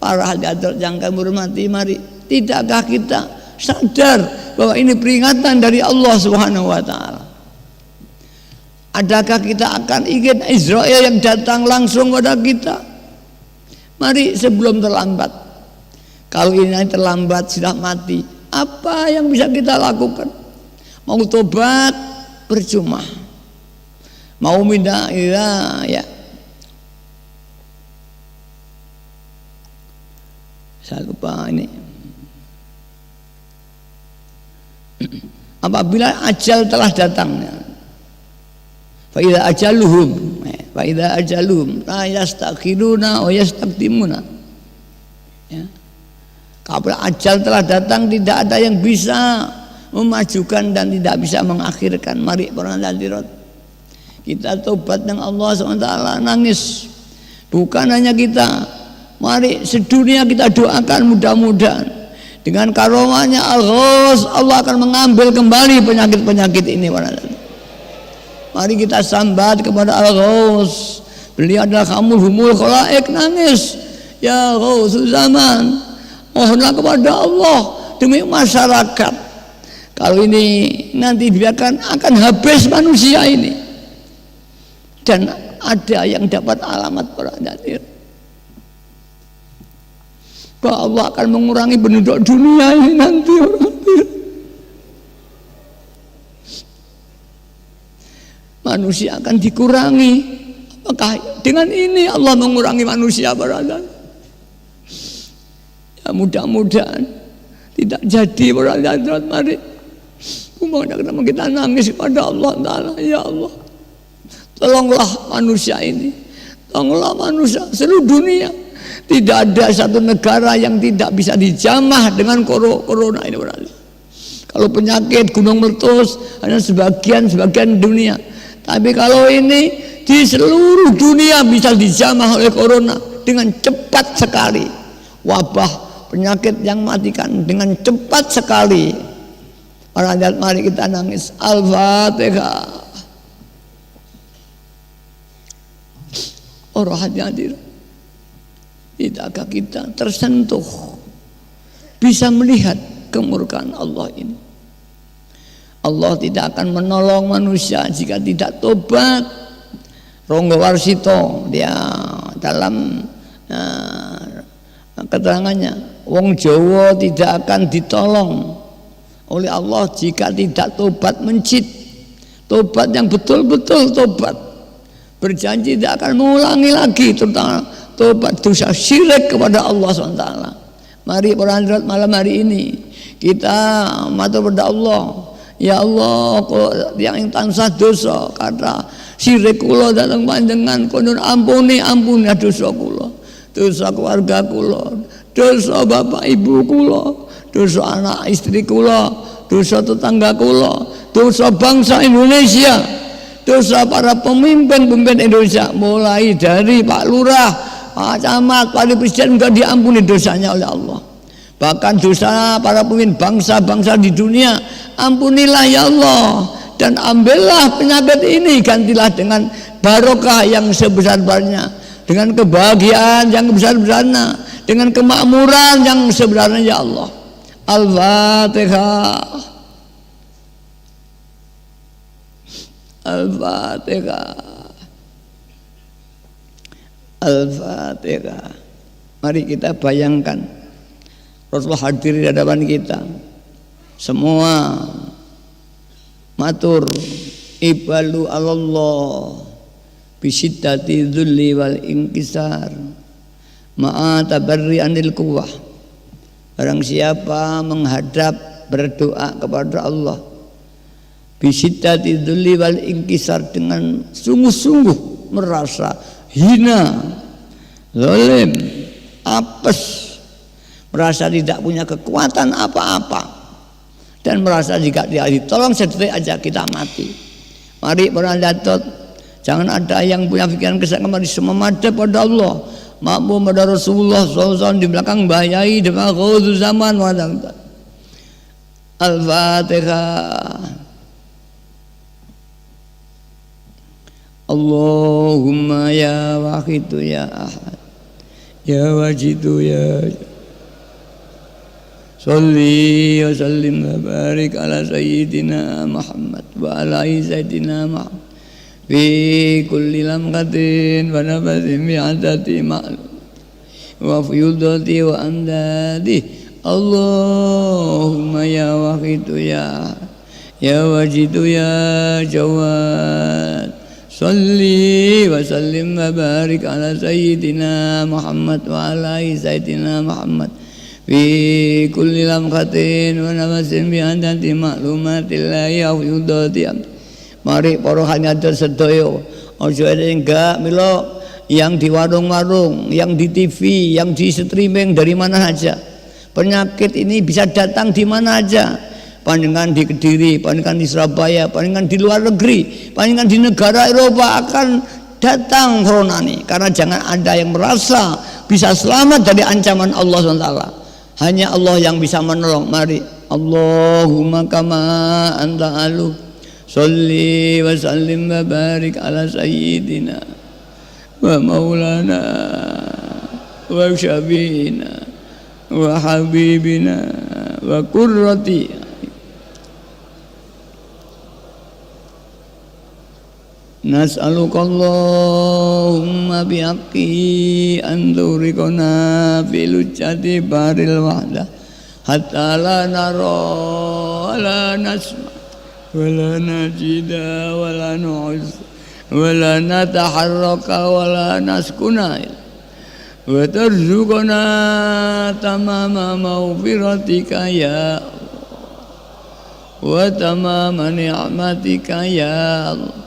Para hadirin yang kami hormati, mari, tidakkah kita sadar bahwa ini peringatan dari Allah Subhanahu wa taala? Adakah kita akan ingin Israel yang datang langsung pada kita? Mari sebelum terlambat. Kalau ini terlambat sudah mati, apa yang bisa kita lakukan? Mau tobat percuma. Mau minta ya. Saya lupa ini. Apabila ajal telah datang, fa idza ajaluhum la yastakhiruna wa yastaqdimuna. Ya. Apabila ajal telah datang, tidak ada yang bisa memajukan dan tidak bisa mengakhirkan. Mari para hadirat, kita tobat dengan Allah SWT, nangis. Bukan hanya kita, mari sedunia kita doakan, mudah-mudahan dengan karomahnya Al-Ghaus Allah akan mengambil kembali penyakit-penyakit ini. Mari kita sambat kepada Al-Ghaus. Beliau adalah Humul Khalaik, nangis, ya Ghausul Zaman, mohonlah kepada Allah demi masyarakat. Kalau ini nanti biarkan akan habis manusia ini, dan ada yang dapat alamat para hadirin bahwa Allah akan mengurangi penduduk dunia ini nanti. Manusia akan dikurangi. Apakah dengan ini Allah mengurangi manusia para hadirin? Ya, mudah-mudahan tidak jadi para hadirin. Mari kita nangis kepada Allah Ta'ala. Ya Allah, tolonglah manusia ini, tolonglah manusia seluruh dunia. Tidak ada satu negara yang tidak bisa dijamah dengan corona ini. Kalau penyakit gunung meletus hanya sebagian dunia, tapi kalau ini di seluruh dunia bisa dijamah oleh corona dengan cepat sekali. Wabah penyakit yang matikan dengan cepat sekali. Para hadirat, mari kita nangis. Al-Fatihah. Orang hadirin, tidakkah kita tersentuh bisa melihat kemurkaan Allah ini? Allah tidak akan menolong manusia jika tidak tobat. Ronggo Warsito dia dalam keterangannya, wong Jawa tidak akan ditolong oleh Allah jika tidak tobat mencit. Tobat yang betul-betul tobat, berjanji tidak akan mengulangi lagi, terutama tobat dosa syirik kepada Allah SWT. Mari para hadirat, malam hari ini kita matur pada Allah. Ya Allah, yang tansah dosa kata syirik kula datang panjenengan, konon ampuni dosa kula, dosa keluarga kula, dosa bapak ibu kula, dosa anak istri kula, dosa tetangga kula, dosa bangsa Indonesia, dosa para pemimpin Indonesia, mulai dari Pak Lurah, Pak Camat, Pak Presiden juga diampuni dosanya oleh Allah. Bahkan dosa para pemimpin bangsa-bangsa di dunia, ampunilah ya Allah, dan ambillah penyakit ini, gantilah dengan barokah yang sebesar-besarnya, dengan kebahagiaan yang sebesar-besarnya, dengan kemakmuran yang sebenarnya ya Allah. Al-Fatihah. Al-Fatihah. Al-Fatihah. Mari kita bayangkan Rasulullah hadir di hadapan kita, semua matur ibalu Allah bisiddati dzulli wal inkisar ma'a tabarri anil quwwah. Barang siapa menghadap berdoa kepada Allah bisiddati dzulli wal inkisar, dengan sungguh-sungguh merasa hina, zalim, apes, merasa tidak punya kekuatan apa-apa, dan merasa jika dia ditolong sedetik aja kita mati. Mari para datot, jangan ada yang punya pikiran kesalahan, mari semua madhab pada Allah, makmum pada Rasulullah SAW, di belakang bayai dengan khawdu zaman. Al-Fatihah. Allahumma ya wahidu ya ahad ya wajidu ya Salli wa sallim wa barik ala sayyidina Muhammad wa ala sayyidina Muhammad fi kulli lamqatin wa nafasin bi'adati ma'lum wa fiyudati wa amdadi. Allahumma ya wahidu ya wajidu ya jawad Salli wa sallim wa barik ala sayyidina Muhammad wa ala sayyidina Muhammad fi kulli lamqatin wa nafasin bi adati ma'lumatillahi wa yudati. Mari para hanyadar sedaya, aja enggak milo yang di warung-warung, yang di TV, yang di streaming dari mana saja. Penyakit ini bisa datang di mana aja. Panjenengan di Kediri, panjenengan di Surabaya, panjenengan di luar negeri, panjenengan di negara Eropa akan datang corona ini. Karena jangan ada yang merasa bisa selamat dari ancaman Allah SWT. Hanya Allah yang bisa menolong. Mari Allahumma kama anta alu salli wa sallim wa barik ala sayyidina wa maulana wa syafiina wa habibina wa qurrati nas'aluka Allahumma bihaqqi an turiqana fi lujjati baril wahda hatta la nara wa la nasma wa la najida wa la nu'uz wa la nataharraka wa la naskuna wa tarzuqana tamama maghfiratika ya Allah wa tamama ni'matika ya Allah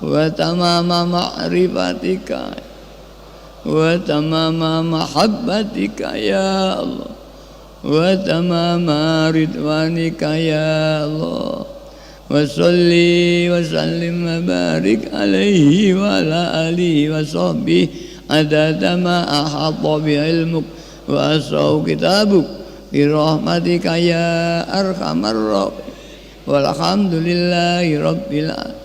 wa tamama ma'rifatika wa tamama mahabbatika ya Allah wa tamama ridwanika ya Allah wa salli wa sallim wa barik alaihi wa ala alihi wa sahbihi adada ma ahata bi ilmuk wa asau kitabuk bi rahmatika ya arhamar rahimin walhamdulillahi rabbil alamin.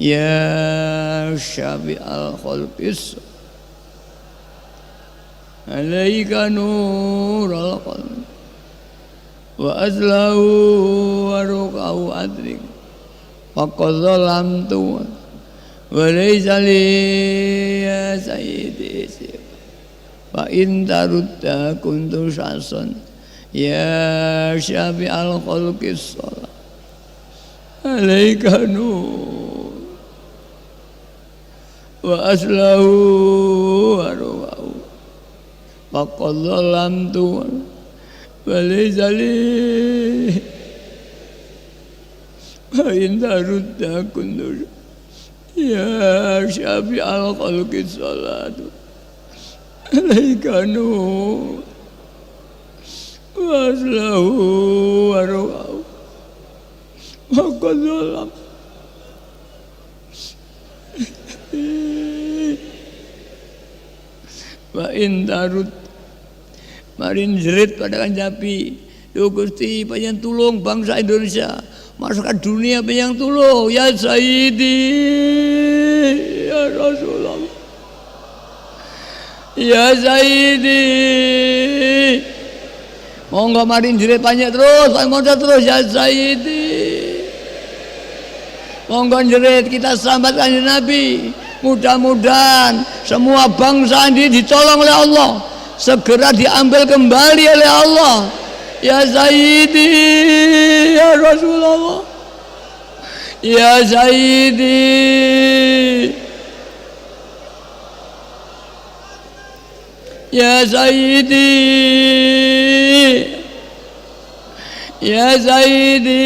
Ya syafi'al khalqis alaika nurul qalbi wa azlahu wa ruqahu adrik wa qadzalamtu wa laysa li ya sayyidi wa in tarudda kuntu syasan ya syafi'al khalqis alaika nur wa aslahu wa ruwahu wa qadzalamtu wa lizali wa inda rudda kundur ya syafi'al khalqi salatu alaika nur waslahu warau waqadzalam wa indarut marin jerit pada kanjapi yo Gusti panjenengan tulung bangsa Indonesia masyarakat dunia panjenengan tulung ya Sayyidi ya Rasulullah ya Sayyidi monggo marin jerit panjenengan terus ya Sayyidi monggo jerit kita sambat kanjeng Nabi. Mudah-mudahan semua bangsa ini ditolong oleh Allah, segera diambil kembali oleh Allah. Ya Sayyidi ya Rasulullah ya Sayyidi ya Sayyidi ya Sayyidi.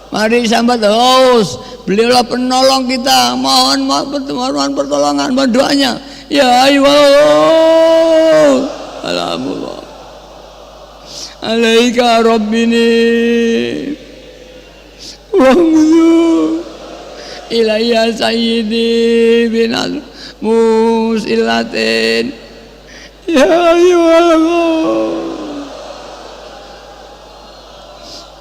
Mari sambat terus, beliaulah penolong kita. Mohon pertolongan, mohon doanya. Ya ayyuhal alhamdulillah. Alaika rabbini wa ilayya sayyidi binal musilatin. Ya ayyuhal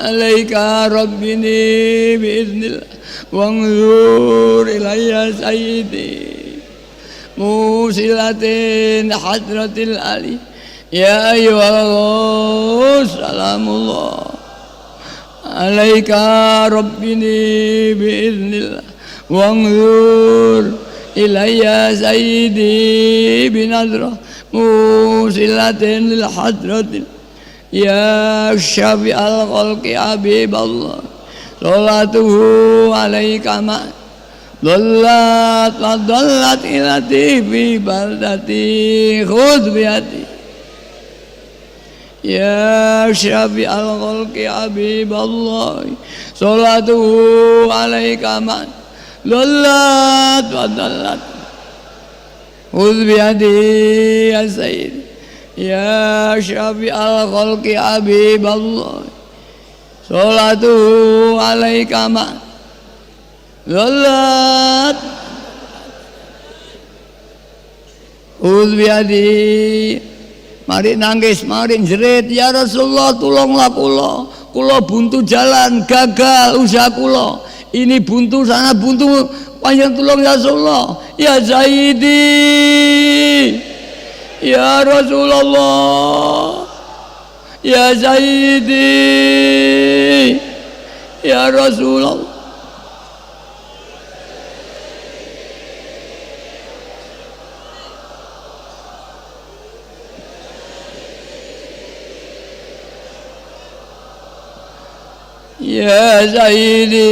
alaika rabbini biiznillah wanzur ilayya sayyidi musilatin hadratil ali ya ayyuhal salamullah alaika rabbini biiznillah wanzur ilayya sayyidi binadra musilatin lil hadratil ya syafi'al khalqi habiballah sholatuhu alaika ma dhallat ilati fi baldati khudh bihati ya syafi'al khalqi habiballah sholatuhu alaika ma dhallat khudh bihati ya sayyid ya syafi'al khalqi habiballah sholatuhu alaika ma dhallat khudh biyadi. Mari nangis, mari jerit, ya Rasulullah tolonglah kula buntu jalan, gagal usaha kula ini, buntu sana buntu, panjang tolong ya Rasulullah ya Sayyidi ya Rasulullah ya Sayyidi ya Rasulullah. Ya Sayyidi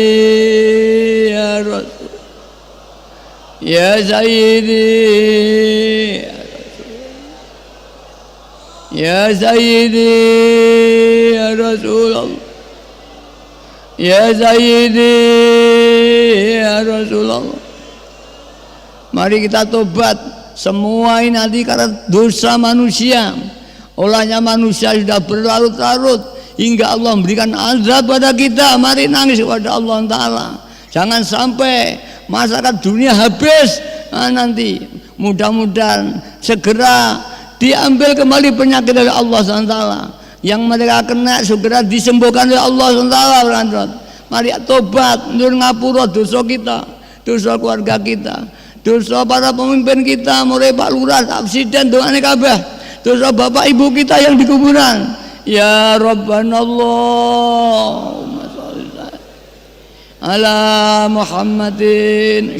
ya Rasul ya Sayyidi ya Sayyidi ya Rasulullah ya Sayyidi ya Rasulullah. Mari kita tobat. Semua ini nanti karena dosa manusia, olahnya manusia sudah berlarut-larut hingga Allah memberikan azab pada kita. Mari nangis kepada Allah Ta'ala. Jangan sampai masyarakat dunia habis. Nanti mudah-mudahan segera diambil kembali penyakit dari Allah SWT. Yang mereka kena segera disembuhkan oleh Allah SWT. Mari tobat, nur ngapura dosa kita, dosa keluarga kita, dosa para pemimpin kita, mulai Pak Lurah, Presiden, doanya kabeh, dosa bapak ibu kita yang di kuburan. Ya Rabbana Allahumma sholli ala Muhammadin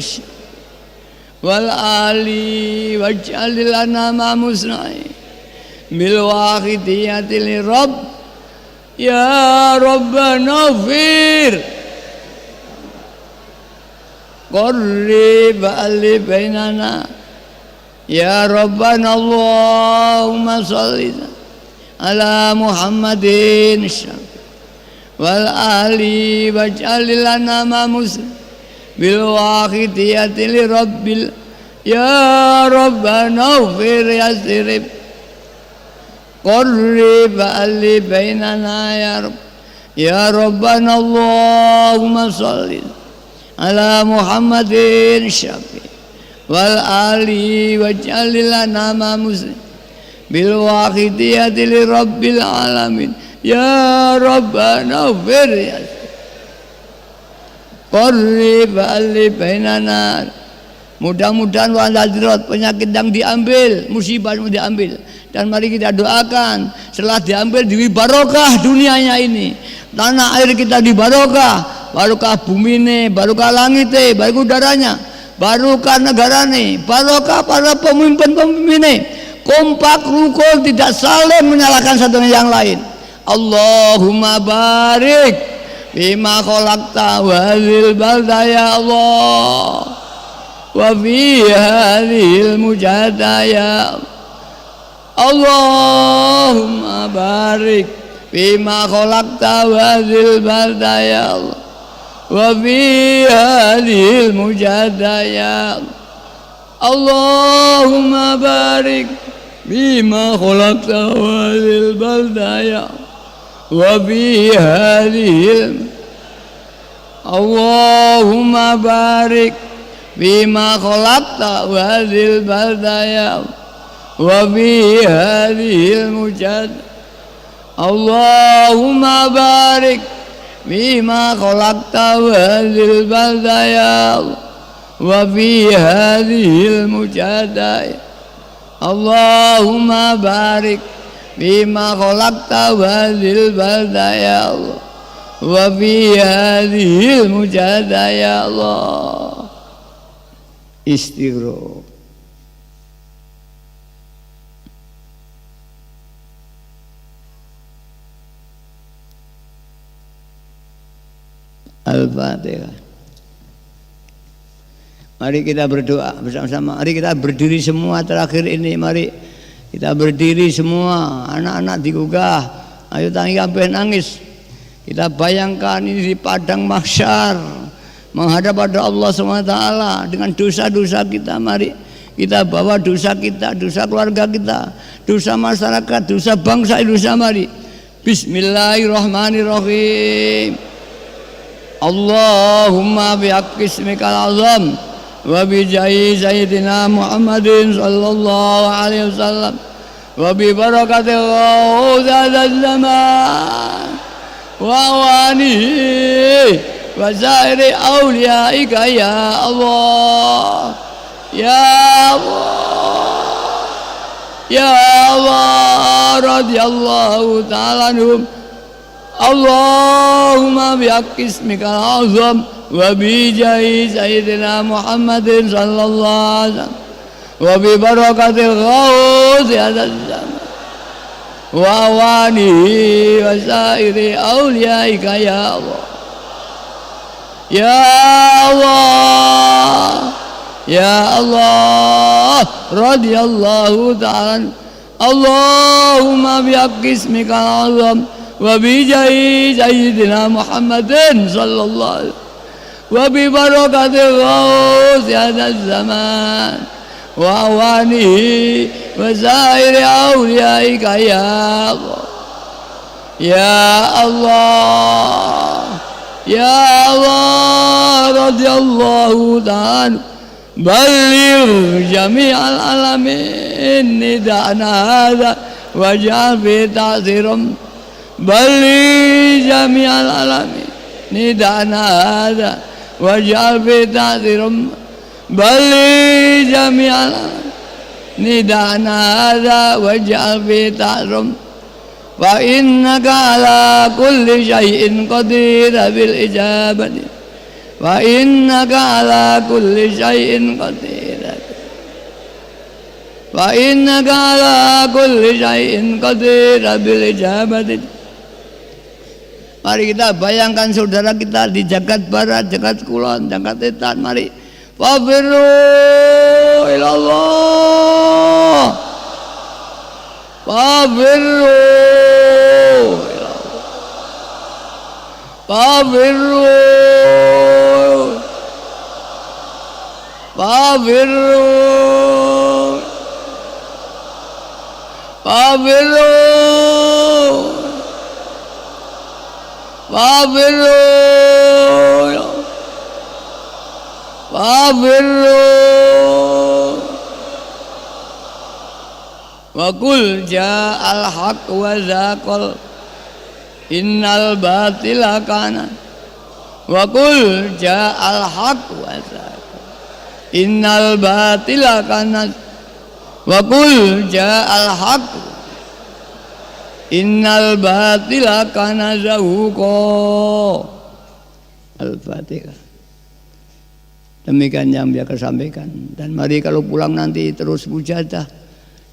wal ali waj'al lana ma musna'i bil wahidiyati li rabb ya Rabbana fir qarrib ali bainana ya Rabbana Allahumma sholli ala Muhammadin wal ali waj'al lana ma musna'i bil wahidiyati li rabbil Ya Rabbana ighfir yasrib qurrib ali bainana ya Rabb. Ya Rabbana Allahumma sholli ala Muhammadin syafi wal ali waj'al lana ma muslim bil wahidiyati li rabbil alamin. Ya Rabbana ighfir qurrib ali bainana. Mudah-mudahan wa'aladirat penyakit yang diambil, musibah yang diambil, dan mari kita doakan setelah diambil di barokah dunianya ini, tanah air kita di barokah, barokah bumi ini, barokah langit ini, barokah udaranya, barokah negara ini, barokah para pemimpin-pemimpin ini, kompak rukun tidak saling menyalahkan satu yang lain. Allahumma barik bima khalaqta wa hadhil balda ya Allah wa fi hadhil mujahada ya Allahumma barik bima khalaqta wa hadhil balda ya Allah wa fi hadhil mujahada ya Allahumma barik bima khalaqta wa hadhil balda ya wa fi hadhil Allahumma barik bima khalaqta wa hadhil balda ya wa fi hadhil mujad Allahumma barik bima khalaqta wa hadhil balda ya wa fi hadhil mujad Allahumma barik bima khalaqta wa hadhil balda ya Allah wa fi hadhil mujad ya Allah. Istighfar. Al-Fatihah. Mari kita berdoa bersama-sama. Mari kita berdiri semua terakhir ini. Mari kita berdiri semua. Anak-anak digugah. Ayo tangis sampai nangis. Kita bayangkan ini di padang mahsyar, menghadap pada Allah SWT dengan dosa-dosa kita. Mari kita bawa dosa kita, dosa keluarga kita, dosa masyarakat, dosa bangsa Indonesia. Mari Bismillahirrahmanirrahim. Allahumma bihaqqi ismikal azam wa bijahi sayyidina Muhammadin sallallahu alaihi wasallam wa bi barakatil ghawzal zaman wa awanihi wa zairi awliyaika ya Allah ya Allah ya Allah radhiyallahu ta'ala anhum. Allahumma bihaqqi ismikal azam wa bijahi sayyidina Muhammadin sallallahu alaihi wasallam wa bi barakatil ghawzi hadzal zaman wa awanihi wa zairi awliyaika ya Allah ya Allah ya Allah radhiyallahu ta'ala. Allahumma bihaqqi ismikal azam wa bijahi sayyidina Muhammadin sallallahu alaihi wa bi barakatil ghawzi hadzal zaman wa awanihi wa zairi awliyaika ya Allah ya Allah ya Allah radhiyallahu ta'ala. Baligh jami'al alamin nida'ana hadha waj'al fi ta'zirum. Baligh jami'al alamin nida'ana hadha waj'al fi ta'zirum. Baligh jami'al alamin nida'ana hadha waj'al fi ta'zirum. Wa innaka ala kulli syai'in qadir bil ijabati wa innaka ala kulli syai'in qadir wa innaka ala kulli syai'in qadir bil ijabati. Mari kita bayangkan saudara kita di Jagat Barat, Jagat Kulon, Jagat Wetan. Mari fafirru ilallah fafirru fafirru Fabirru Fabirru Fabirru Fabirru wa qul ja'al haqq wa zaqal innal batila kana wa qul ja'al haqq wa zaqal innal batila kana wa qul ja'al haqq innal batila kana zahuqa. Al-Fatihah. Demikian yang biasa sampaikan, dan mari kalau pulang nanti terus mujahadah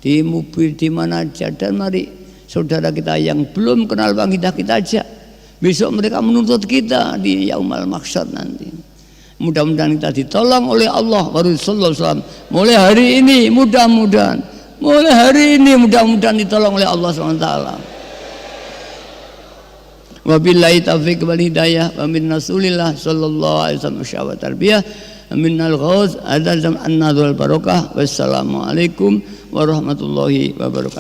di mobil di mana aja, dan mari saudara kita yang belum kenal Bang Hidayah kita ajak, besok mereka menuntut kita di Yaumul Mahsyar nanti. Mudah-mudahan kita ditolong oleh Allah Rasulullah SAW mulai hari ini, mudah-mudahan ditolong oleh Allah SWT. Wabillahi taufiq wal hidayah wa min Rasulillah sallallahu alaihi wasallam syawat tarbiyah minal ghauz adzal an-nadhul barakah. Wassalamualaikum warahmatullahi wabarakatuh.